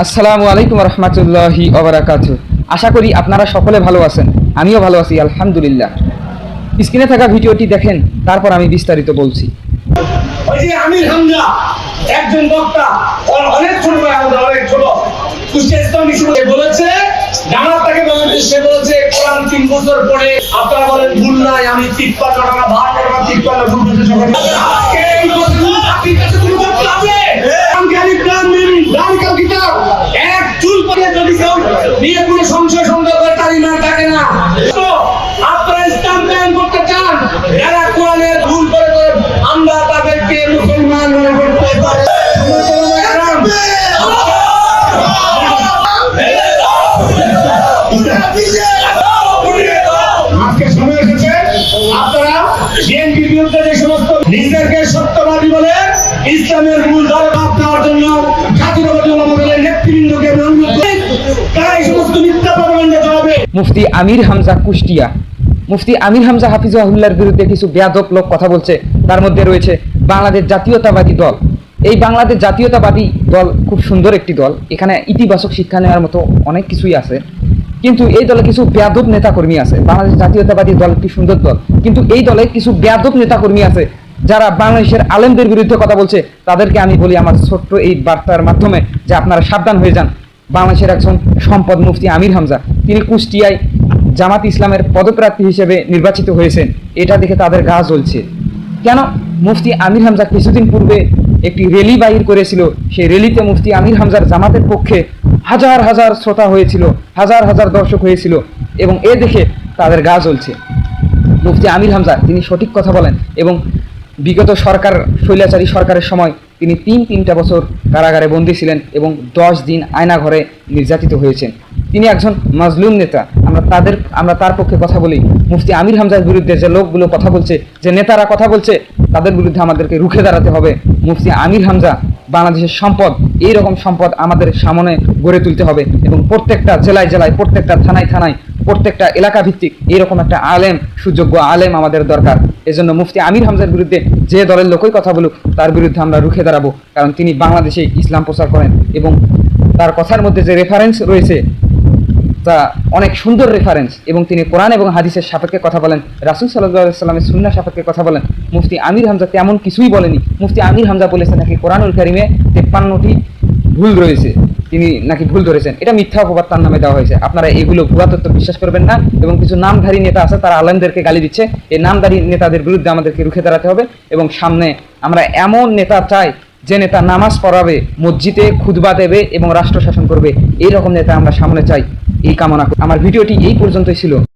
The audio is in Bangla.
আসসালামু আলাইকুম রহমতুল্লাহি ওবারাকাতুহু। আশা করি আপনারা সকলে ভালো আছেন, আমিও ভালো আছি আলহামদুলিল্লাহ। স্ক্রিনে থাকা ভিডিওটি দেখেন, তারপর আমি বিস্তারিত বলছি। ওই যে আমির হামজা একজন বক্তা, অনেক ছোট অনেক ছোট ইসলামী শুরুতে বলেছে, জামাতটাকে বলেছে, সে বলেছে কোরআন 3 বছর পরে আপনারা বলেন ভুল নাই, আমি 53 টাকা ভাগ করব, 53 ভুল বলতে সকলে আজকে এই বছর আপনি কাছে কোনো বক্তা আছে আনকালি প্ল্যান মিন দালিকাল কিতাব এক চুল পরে যদি কেউ নিয়ে কোনো সংশয় সন্দেহ করে তার ঈমান থাকে না। তো আপনারা ইসলাম প্ল্যান করতে চান, যারা কোরআনের ভুল করে আমরা তাদেরকে মুসলমান মনে করতে পারি। আজকে সময় এসেছে আপনারা বিএনপির বিরুদ্ধে যে সমস্ত নিজেদেরকে সত্যবাদী বলে ইসলামের মূল ধারে বাদ দেওয়ার জন্য জাতীয়তাবাদী ওলামা দলের নেতৃবৃন্দকে অনুরোধ করি, তারা এই সমস্ত মিথ্যা প্রপাগান্ডা চালাবে। মুফতি আমির হামজা কুষ্টিয়া। মুফতি আমির হামজা হাফিজাহুল্লাহর বিরুদ্ধে কিছু বেয়াদব লোক কথা বলছে। তার মধ্যে রয়েছে বাংলাদেশ জাতীয়তাবাদী দল। এই বাংলাদেশ জাতীয়তাবাদী দল খুব সুন্দর একটি দল, এখানে ইতিবাচক শিক্ষা নেওয়ার মতো অনেক কিছুই আছে, কিন্তু এই দলে কিছু বেয়াদব নেতাকর্মী আছে। বাংলাদেশ জাতীয়তাবাদী দল একটি সুন্দর দল, কিন্তু এই দলে কিছু বেয়াদব নেতাকর্মী আছে যারা বাংলাদেশের আলেমদের বিরুদ্ধে কথা বলছে। তাদেরকে আমি বলি আমার ছোট্ট এই বার্তার মাধ্যমে যে আপনারা সাবধান হয়ে যান। বাংলাদেশের একজন সম্পদ মুফতি আমির হামজা, তিনি কুষ্টিয়ায় জামাত ইসলামের পদপ্রার্থী হিসেবে নির্বাচিত হয়েছেন, এটা দেখে তাদের গা জ্বলছে। কেন? মুফতি আমির হামজা কিছুদিন পূর্বে একটি র্যালি বাহির করেছিল। সেই র্যালিতে মুফতি আমির হামজার জামাতের পক্ষে হাজার হাজার শ্রোতা হয়েছিল, হাজার হাজার দর্শক হয়েছিল, এবং এ দেখে তাদের গা জ্বলছে। মুফতি আমির হামজা তিনি সঠিক কথা বলেন, এবং বিগত সরকার, স্বৈরাচারী সরকারের সময় তিনি তিনটা বছর কারাগারে বন্দী ছিলেন এবং 10 দিন আয়নাঘরে নির্যাতিত হয়েছেন। তিনি একজন মাজলুম নেতা। আমরা তার পক্ষে কথা বলি। মুফতি আমির হামজার বিরুদ্ধে যে লোকগুলো কথা বলছে, যে নেতারা কথা বলছে, তাদের বিরুদ্ধে আমাদেরকে রুখে দাঁড়াতে হবে। মুফতি আমির হামজা বাংলাদেশের সম্পদ, এই রকম সম্পদ আমাদের সামনে গড়ে তুলতে হবে, এবং প্রত্যেকটা জেলায় জেলায়, প্রত্যেকটা থানায় থানায়, প্রত্যেকটা এলাকা ভিত্তিক এরকম একটা আলেম, সুযোগ্য আলেম আমাদের দরকার। এজন্য মুফতি আমির হামজার বিরুদ্ধে যে দলের লোকই কথা বলুক, তার বিরুদ্ধে আমরা রুখে দাঁড়াবো, কারণ তিনি বাংলাদেশে ইসলাম প্রচার করেন, এবং তার কথার মধ্যে যে রেফারেন্স রয়েছে তা অনেক সুন্দর রেফারেন্স, এবং তিনি কোরআন এবং হাদিসের সাপেক্ষে কথা বলেন, রাসূল সাল্লাল্লাহু আলাইহি সাল্লামের সুন্নাহ সাপেক্ষে কথা বলেন। মুফতি আমির হামজা তেমন কিছুই বলেনি। মুফতি আমির হামজা বলেছেন নাকি কোরআনুল কারিমে 53টি ভুল রয়েছে, তিনি নাকি ভুল ধরেছেন। এটা মিথ্যা অপবাদ তার নামে দেওয়া হয়েছে। আপনারা এগুলো ভুয়া তথ্য বিশ্বাস করবেন না। এবং কিছু নামধারী নেতা আছে, তারা আলেমদেরকে গালি দিচ্ছে। এই নামধারী নেতাদের বিরুদ্ধে আমাদেরকে রুখে দাঁড়াতে হবে, এবং সামনে আমরা এমন নেতা চাই যে নেতা নামাজ পড়াবে, মসজিদে খুতবা দেবে এবং রাষ্ট্র শাসন করবে। এই রকম নেতা আমরা সামনে চাই। এই কামনা করি। আমার ভিডিওটি এই পর্যন্তই ছিল।